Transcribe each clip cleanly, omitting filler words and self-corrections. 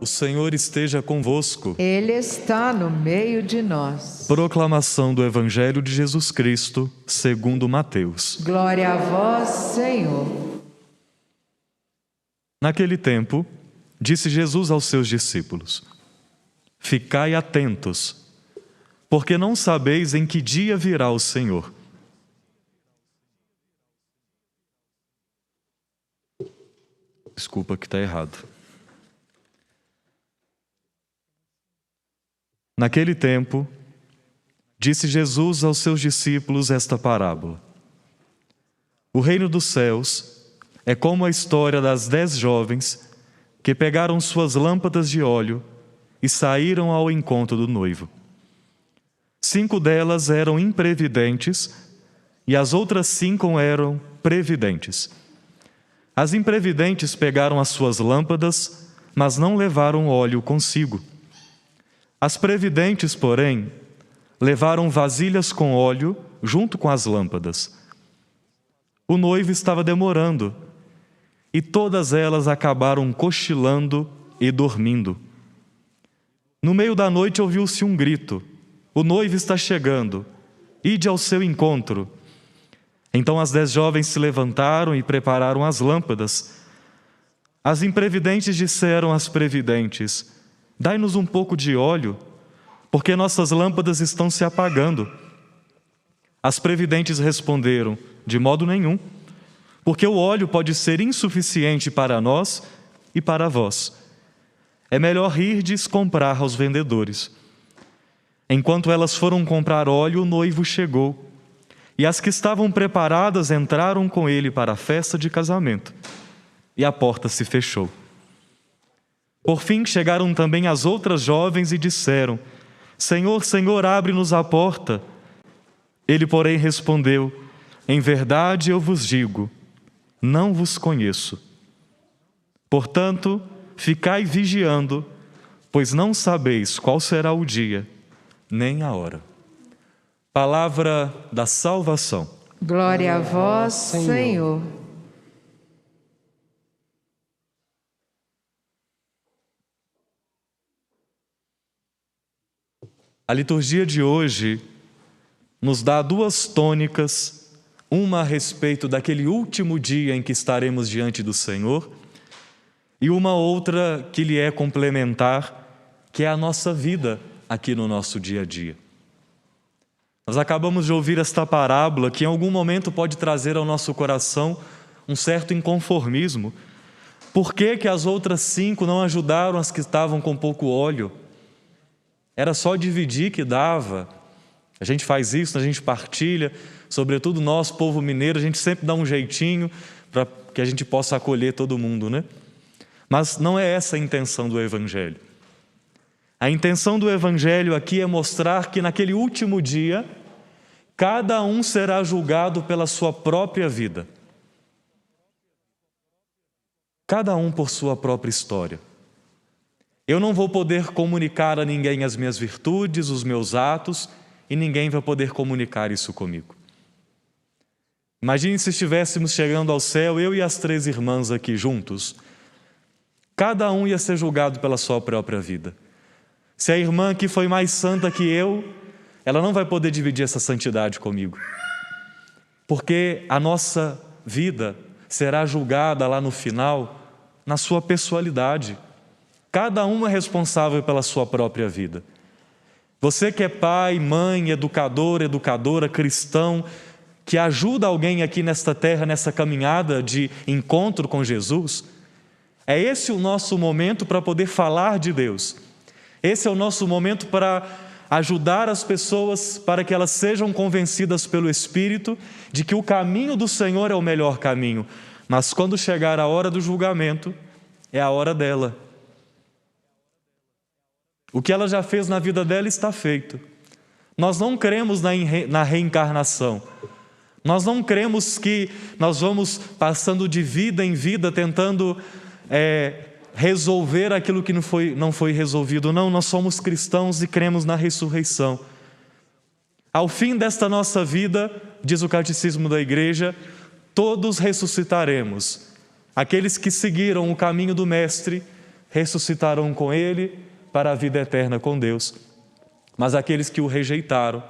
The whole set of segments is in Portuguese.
Senhor esteja convosco. Ele está no meio de nós. Proclamação do Evangelho de Jesus Cristo, segundo Mateus. Glória a vós, Senhor. Naquele tempo, disse Jesus aos seus discípulos: Ficai atentos, porque não sabeis em que dia virá o Senhor. Desculpa que está errado. Naquele tempo, disse Jesus aos seus discípulos esta parábola: O reino dos céus é como a história das 10 jovens que pegaram suas lâmpadas de óleo e saíram ao encontro do noivo. 5 delas eram imprevidentes e as outras 5 eram previdentes. As imprevidentes pegaram as suas lâmpadas, mas não levaram óleo consigo. As previdentes, porém, levaram vasilhas com óleo junto com as lâmpadas. O noivo estava demorando, e todas elas acabaram cochilando e dormindo. No meio da noite ouviu-se um grito: O noivo está chegando, ide ao seu encontro. Então as 10 jovens se levantaram e prepararam as lâmpadas. As imprevidentes disseram às previdentes: Dai-nos um pouco de óleo, porque nossas lâmpadas estão se apagando. As previdentes responderam: De modo nenhum, porque o óleo pode ser insuficiente para nós e para vós. É melhor irdes comprar aos vendedores. Enquanto elas foram comprar óleo, o noivo chegou, e as que estavam preparadas entraram com ele para a festa de casamento, e a porta se fechou. Por fim chegaram também as outras jovens e disseram: Senhor, Senhor, abre-nos a porta. Ele, porém, respondeu: Em verdade eu vos digo, não vos conheço. Portanto, ficai vigiando, pois não sabeis qual será o dia, nem a hora. Palavra da salvação. Glória a vós, Senhor. A liturgia de hoje nos dá 2 tônicas, uma a respeito daquele último dia em que estaremos diante do Senhor, e uma outra que lhe é complementar, que é a nossa vida aqui no nosso dia a dia. Nós acabamos de ouvir esta parábola que em algum momento pode trazer ao nosso coração um certo inconformismo. Por que que as outras 5 não ajudaram as que estavam com pouco óleo? Era só dividir que dava. A gente faz isso, a gente partilha, sobretudo nós, povo mineiro, a gente sempre dá um jeitinho para que a gente possa acolher todo mundo, né? Mas não é essa a intenção do Evangelho. A intenção do Evangelho aqui é mostrar que naquele último dia, cada um será julgado pela sua própria vida. Cada um por sua própria história. Eu não vou poder comunicar a ninguém as minhas virtudes, os meus atos, e ninguém vai poder comunicar isso comigo. Imagine se estivéssemos chegando ao céu, eu e as 3 irmãs aqui juntos. Cada um ia ser julgado pela sua própria vida. Se a irmã que foi mais santa que eu, ela não vai poder dividir essa santidade comigo. Porque a nossa vida será julgada lá no final, na sua pessoalidade. Cada um é responsável pela sua própria vida. Você que é pai, mãe, educador, educadora, cristão, que ajuda alguém aqui nesta terra, nessa caminhada de encontro com Jesus, é esse o nosso momento para poder falar de Deus. Esse é o nosso momento para ajudar as pessoas para que elas sejam convencidas pelo Espírito de que o caminho do Senhor é o melhor caminho. Mas quando chegar a hora do julgamento, é a hora dela. O que ela já fez na vida dela está feito. Nós não cremos na reencarnação. Nós não cremos que nós vamos passando de vida em vida tentando resolver aquilo que não foi resolvido. Não, nós somos cristãos e cremos na ressurreição. Ao fim desta nossa vida, diz o Catecismo da Igreja, todos ressuscitaremos. Aqueles que seguiram o caminho do Mestre ressuscitarão com Ele para a vida eterna com Deus. Mas aqueles que o rejeitaram,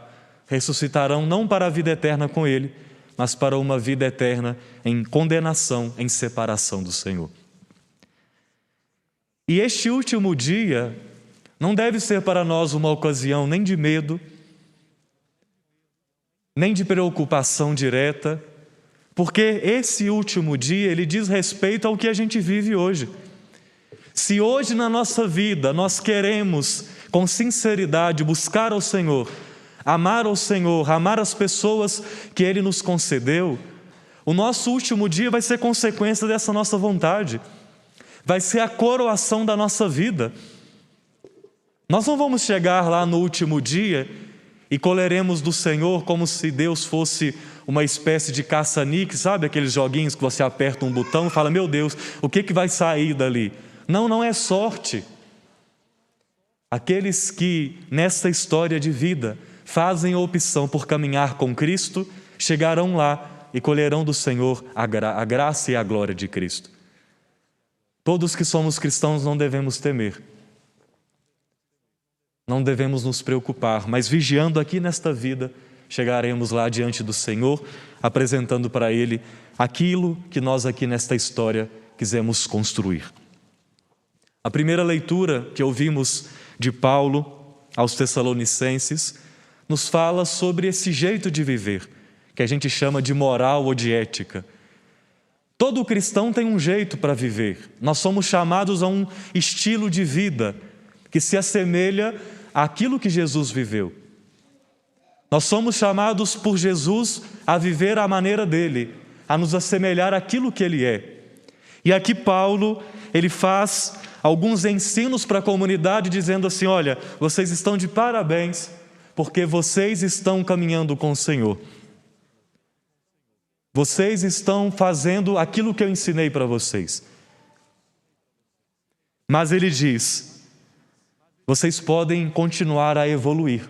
ressuscitarão não para a vida eterna com Ele, mas para uma vida eterna em condenação, em separação do Senhor. E este último dia não deve ser para nós uma ocasião nem de medo, nem de preocupação direta, porque esse último dia, ele diz respeito ao que a gente vive hoje. Se hoje na nossa vida nós queremos, com sinceridade, buscar ao Senhor, amar ao Senhor, amar as pessoas que Ele nos concedeu, o nosso último dia vai ser consequência dessa nossa vontade, vai ser a coroação da nossa vida. Nós não vamos chegar lá no último dia e colheremos do Senhor como se Deus fosse uma espécie de caça-níquel, sabe aqueles joguinhos que você aperta um botão e fala, meu Deus, o que vai sair dali? Não, não é sorte. Aqueles que nesta história de vida fazem a opção por caminhar com Cristo, chegarão lá e colherão do Senhor a graça e a glória de Cristo. Todos que somos cristãos não devemos temer. Não devemos nos preocupar, mas vigiando aqui nesta vida, chegaremos lá diante do Senhor, apresentando para Ele aquilo que nós aqui nesta história quisemos construir. A primeira leitura que ouvimos de Paulo aos Tessalonicenses nos fala sobre esse jeito de viver, que a gente chama de moral ou de ética. Todo cristão tem um jeito para viver. Nós somos chamados a um estilo de vida que se assemelha àquilo que Jesus viveu. Nós somos chamados por Jesus a viver à maneira dele, a nos assemelhar àquilo que ele é. E aqui Paulo, ele faz alguns ensinos para a comunidade dizendo assim, olha, vocês estão de parabéns porque vocês estão caminhando com o Senhor. Vocês estão fazendo aquilo que eu ensinei para vocês. Mas ele diz, vocês podem continuar a evoluir.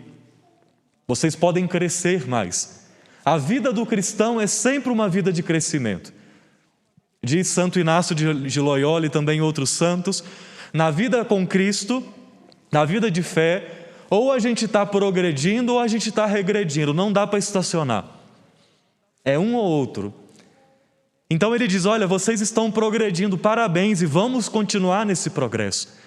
Vocês podem crescer mais. A vida do cristão é sempre uma vida de crescimento. Diz Santo Inácio de Loyola e também outros santos, na vida com Cristo, na vida de fé, ou a gente está progredindo ou a gente está regredindo, não dá para estacionar. É um ou outro. Então ele diz, olha, vocês estão progredindo, parabéns, e vamos continuar nesse progresso.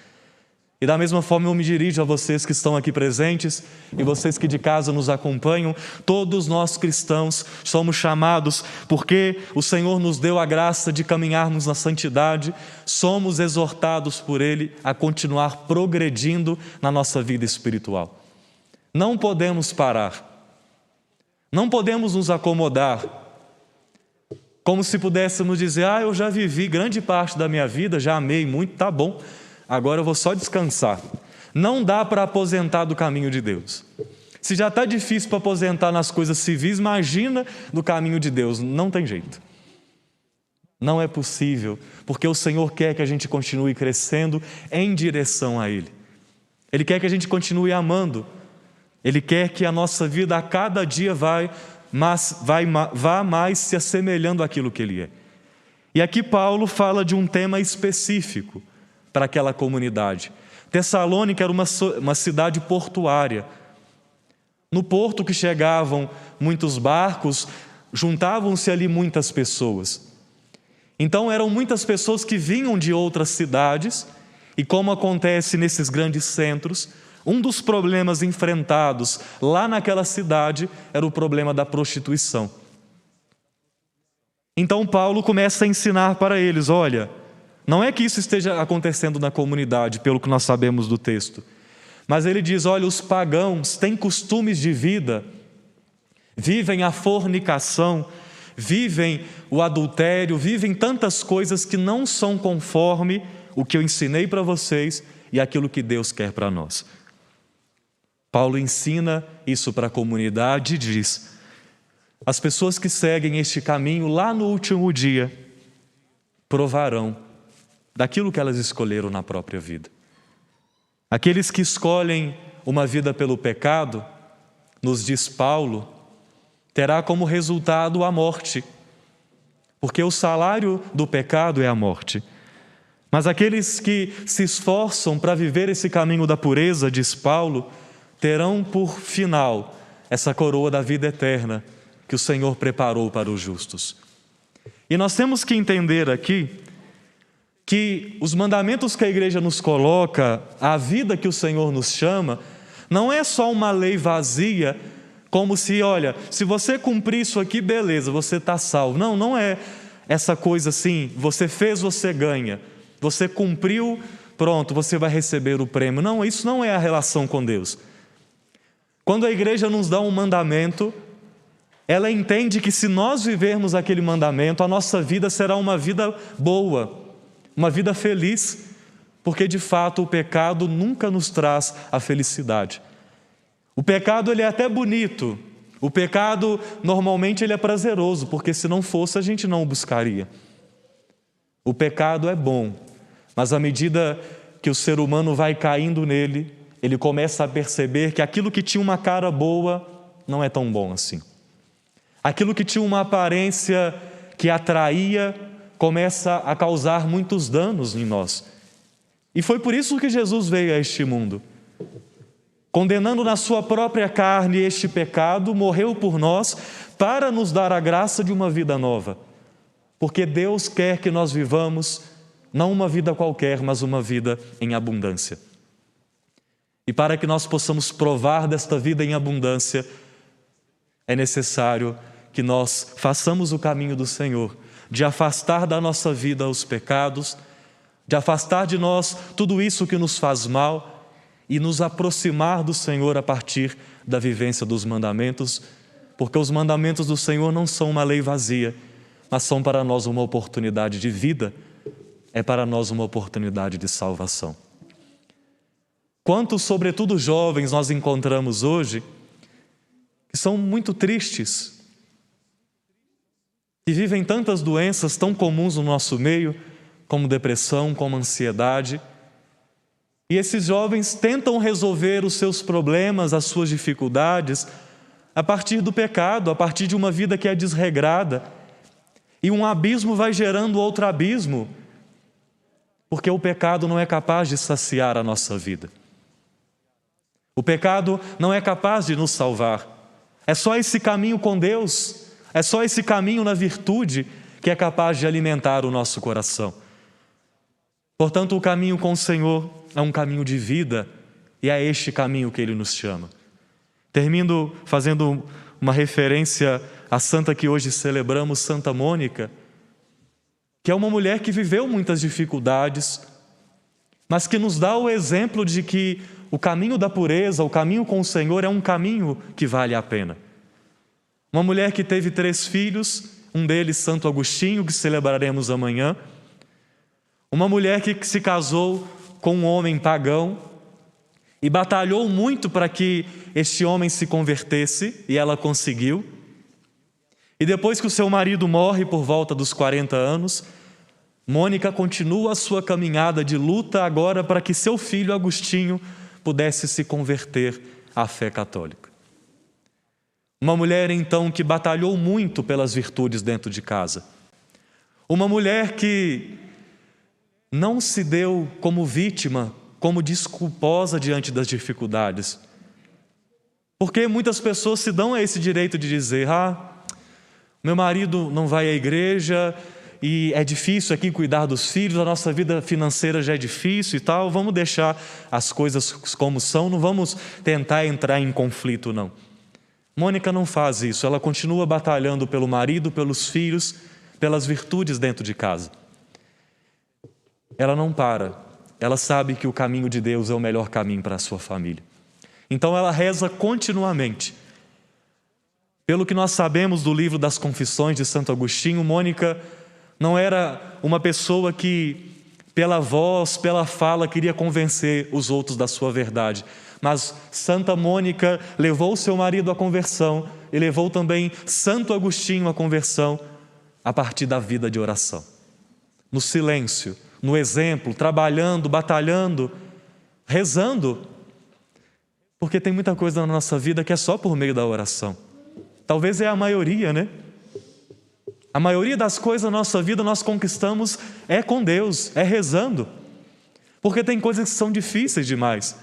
E da mesma forma eu me dirijo a vocês que estão aqui presentes e vocês que de casa nos acompanham. Todos nós cristãos somos chamados, porque o Senhor nos deu a graça de caminharmos na santidade, somos exortados por Ele a continuar progredindo na nossa vida espiritual. Não podemos parar, não podemos nos acomodar, como se pudéssemos dizer, eu já vivi grande parte da minha vida, já amei muito, tá bom. Agora eu vou só descansar. Não dá para aposentar do caminho de Deus. Se já está difícil para aposentar nas coisas civis, imagina no caminho de Deus. Não tem jeito. Não é possível, porque o Senhor quer que a gente continue crescendo em direção a Ele. Ele quer que a gente continue amando. Ele quer que a nossa vida a cada dia vá mais se assemelhando àquilo que Ele é. E aqui Paulo fala de um tema específico para aquela comunidade. Tessalônica era uma cidade portuária. No porto que chegavam muitos barcos, juntavam-se ali muitas pessoas. Então eram muitas pessoas que vinham de outras cidades, e como acontece nesses grandes centros, um dos problemas enfrentados lá naquela cidade era o problema da prostituição. Então Paulo começa a ensinar para eles, olha, não é que isso esteja acontecendo na comunidade, pelo que nós sabemos do texto. Mas ele diz, olha, os pagãos têm costumes de vida, vivem a fornicação, vivem o adultério, vivem tantas coisas que não são conforme o que eu ensinei para vocês e aquilo que Deus quer para nós. Paulo ensina isso para a comunidade e diz, as pessoas que seguem este caminho lá no último dia provarão daquilo que elas escolheram na própria vida. Aqueles que escolhem uma vida pelo pecado, nos diz Paulo, terá como resultado a morte, porque o salário do pecado é a morte. Mas aqueles que se esforçam para viver esse caminho da pureza, diz Paulo, terão por final essa coroa da vida eterna que o Senhor preparou para os justos. E nós temos que entender aqui que os mandamentos que a igreja nos coloca, a vida que o Senhor nos chama, não é só uma lei vazia, como se, olha, se você cumprir isso aqui, beleza, você está salvo. Não, não é essa coisa assim, você fez, você ganha. Você cumpriu, pronto, você vai receber o prêmio. Não, isso não é a relação com Deus. Quando a igreja nos dá um mandamento, ela entende que se nós vivermos aquele mandamento, a nossa vida será uma vida boa, uma vida feliz, porque de fato o pecado nunca nos traz a felicidade. O pecado ele é até bonito, o pecado normalmente ele é prazeroso, porque se não fosse a gente não o buscaria. O pecado é bom, mas à medida que o ser humano vai caindo nele, ele começa a perceber que aquilo que tinha uma cara boa não é tão bom assim. Aquilo que tinha uma aparência que atraía começa a causar muitos danos em nós. E foi por isso que Jesus veio a este mundo. Condenando na sua própria carne este pecado, morreu por nós para nos dar a graça de uma vida nova. Porque Deus quer que nós vivamos não uma vida qualquer, mas uma vida em abundância. E para que nós possamos provar desta vida em abundância, é necessário que nós façamos o caminho do Senhor, de afastar da nossa vida os pecados, de afastar de nós tudo isso que nos faz mal e nos aproximar do Senhor a partir da vivência dos mandamentos, porque os mandamentos do Senhor não são uma lei vazia, mas são para nós uma oportunidade de vida, é para nós uma oportunidade de salvação. Quantos, sobretudo jovens, nós encontramos hoje que são muito tristes, que vivem tantas doenças tão comuns no nosso meio, como depressão, como ansiedade. E esses jovens tentam resolver os seus problemas, as suas dificuldades, a partir do pecado, a partir de uma vida que é desregrada. E um abismo vai gerando outro abismo, porque o pecado não é capaz de saciar a nossa vida. O pecado não é capaz de nos salvar. É só esse caminho com Deus, é só esse caminho na virtude que é capaz de alimentar o nosso coração. Portanto, o caminho com o Senhor é um caminho de vida e é este caminho que Ele nos chama. Termino fazendo uma referência à santa que hoje celebramos, Santa Mônica, que é uma mulher que viveu muitas dificuldades, mas que nos dá o exemplo de que o caminho da pureza, o caminho com o Senhor é um caminho que vale a pena. Uma mulher que teve 3 filhos, um deles Santo Agostinho, que celebraremos amanhã. Uma mulher que se casou com um homem pagão e batalhou muito para que este homem se convertesse, e ela conseguiu. E depois que o seu marido morre por volta dos 40 anos, Mônica continua a sua caminhada de luta agora para que seu filho Agostinho pudesse se converter à fé católica. Uma mulher, então, que batalhou muito pelas virtudes dentro de casa. Uma mulher que não se deu como vítima, como desculposa diante das dificuldades. Porque muitas pessoas se dão a esse direito de dizer: meu marido não vai à igreja e é difícil aqui cuidar dos filhos, a nossa vida financeira já é difícil e tal, vamos deixar as coisas como são, não vamos tentar entrar em conflito não. Mônica não faz isso, ela continua batalhando pelo marido, pelos filhos, pelas virtudes dentro de casa. Ela não para, ela sabe que o caminho de Deus é o melhor caminho para a sua família. Então ela reza continuamente. Pelo que nós sabemos do livro das Confissões de Santo Agostinho, Mônica não era uma pessoa que, pela voz, pela fala, queria convencer os outros da sua verdade. Mas Santa Mônica levou seu marido à conversão e levou também Santo Agostinho à conversão a partir da vida de oração. No silêncio, no exemplo, trabalhando, batalhando, rezando. Porque tem muita coisa na nossa vida que é só por meio da oração. Talvez é a maioria, né? A maioria das coisas na nossa vida nós conquistamos é com Deus, é rezando. Porque tem coisas que são difíceis demais.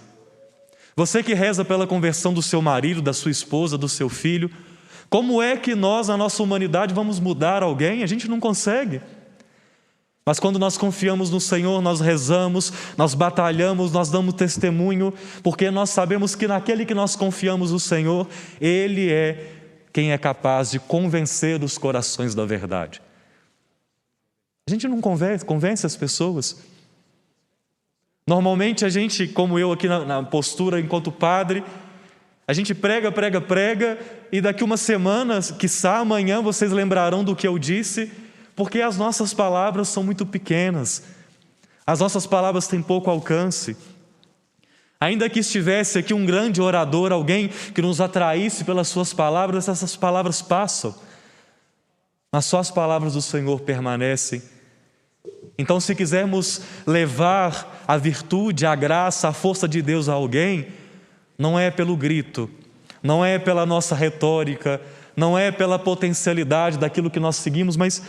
Você que reza pela conversão do seu marido, da sua esposa, do seu filho, como é que nós, na nossa humanidade, vamos mudar alguém? A gente não consegue. Mas quando nós confiamos no Senhor, nós rezamos, nós batalhamos, nós damos testemunho, porque nós sabemos que naquele que nós confiamos, o Senhor, Ele é quem é capaz de convencer os corações da verdade. A gente não convence as pessoas. Normalmente a gente, como eu aqui na postura enquanto padre, a gente prega, e daqui uma semana, quiçá amanhã, vocês lembrarão do que eu disse, porque as nossas palavras são muito pequenas, as nossas palavras têm pouco alcance. Ainda que estivesse aqui um grande orador, alguém que nos atraísse pelas suas palavras, essas palavras passam, mas só as palavras do Senhor permanecem. Então, se quisermos levar a virtude, a graça, a força de Deus a alguém, não é pelo grito, não é pela nossa retórica, não é pela potencialidade daquilo que nós seguimos, mas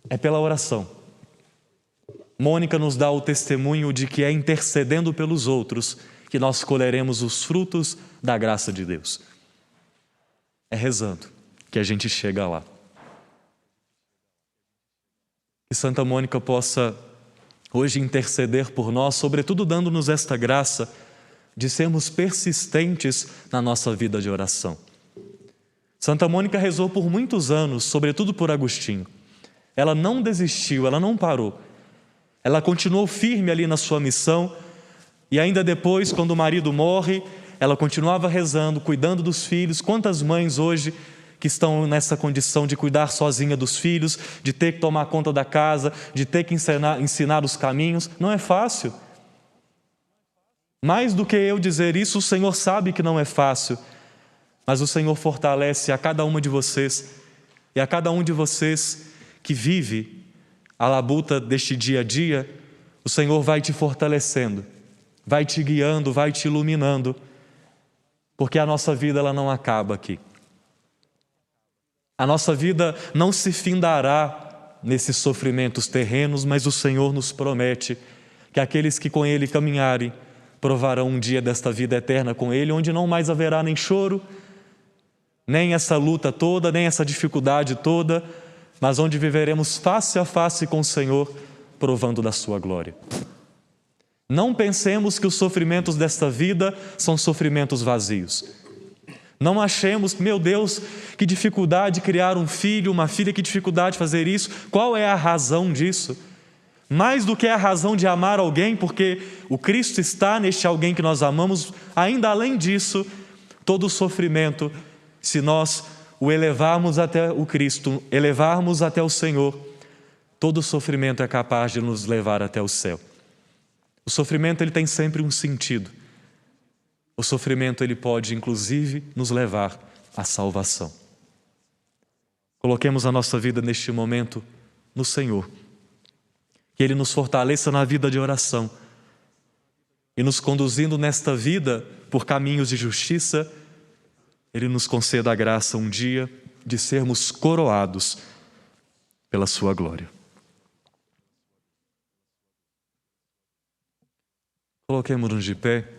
é pela oração. Mônica nos dá o testemunho de que é intercedendo pelos outros que nós colheremos os frutos da graça de Deus. É rezando que a gente chega lá. Que Santa Mônica possa hoje interceder por nós, sobretudo dando-nos esta graça de sermos persistentes na nossa vida de oração. Santa Mônica rezou por muitos anos, sobretudo por Agostinho. Ela não desistiu, ela não parou. Ela continuou firme ali na sua missão e ainda depois, quando o marido morre, ela continuava rezando, cuidando dos filhos. Quantas mães hoje que estão nessa condição de cuidar sozinha dos filhos, de ter que tomar conta da casa, de ter que ensinar os caminhos, não é fácil. Mais do que eu dizer isso, o Senhor sabe que não é fácil, mas o Senhor fortalece a cada uma de vocês e a cada um de vocês que vive a labuta deste dia a dia, o Senhor vai te fortalecendo, vai te guiando, vai te iluminando, porque a nossa vida ela não acaba aqui. A nossa vida não se findará nesses sofrimentos terrenos, mas o Senhor nos promete que aqueles que com Ele caminharem provarão um dia desta vida eterna com Ele, onde não mais haverá nem choro, nem essa luta toda, nem essa dificuldade toda, mas onde viveremos face a face com o Senhor, provando da sua glória. Não pensemos que os sofrimentos desta vida são sofrimentos vazios. Não achemos, meu Deus, que dificuldade criar um filho, uma filha, que dificuldade fazer isso. Qual é a razão disso? Mais do que a razão de amar alguém, porque o Cristo está neste alguém que nós amamos, ainda além disso, todo o sofrimento, se nós o elevarmos até o Cristo, elevarmos até o Senhor, todo o sofrimento é capaz de nos levar até o céu. O sofrimento ele tem sempre um sentido. O sofrimento ele pode, inclusive, nos levar à salvação. Coloquemos a nossa vida neste momento no Senhor. Que Ele nos fortaleça na vida de oração e nos conduzindo nesta vida por caminhos de justiça, Ele nos conceda a graça um dia de sermos coroados pela sua glória. Coloquemos-nos de pé.